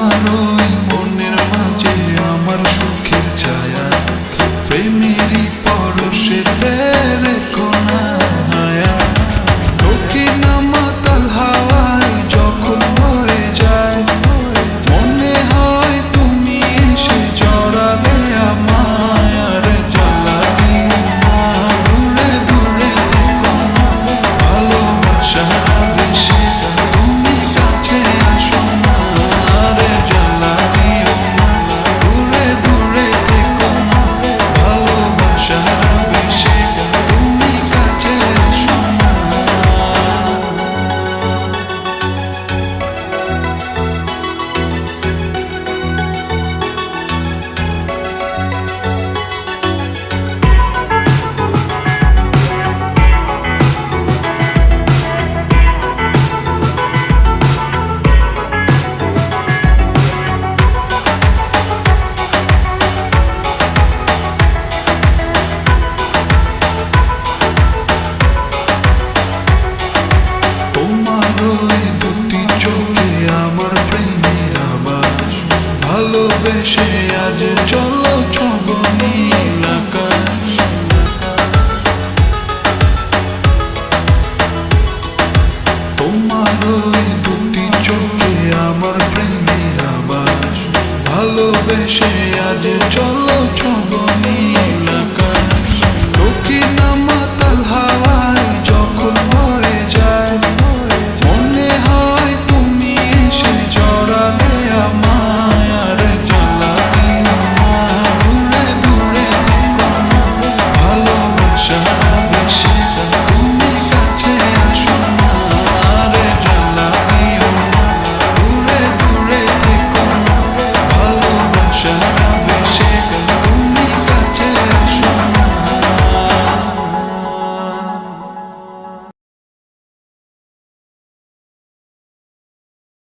তোমার ওই মনের মাঝে আমার সুখের ছায়া, প্রেমেরই পরশেতে রেখো না হায়া। দক্ষিণ মাতাল হাওয়ায় যখন বয়ে যায়, মনে হয় তুমি এসে জড়ালে আমায়। আর জ্বালা দিও না, দূরে দূরে থেকো না, ভালোবাসা বেশি তুমি কাছে আসো না। আর জ্বালা দিও না, দূরে দূরে থেকো না, ভালোবাসা বেশি তুমি কাছে আসো না। তোমার ওই দুটি চোখে আমার প্রেমের আবাস, ভালোবেসে আজ চলো ছব নীল আকাশ। তোমার ওই দুটি চোখে আমার প্রেমের আবাস, ভালোবেসে আজ চলো ছব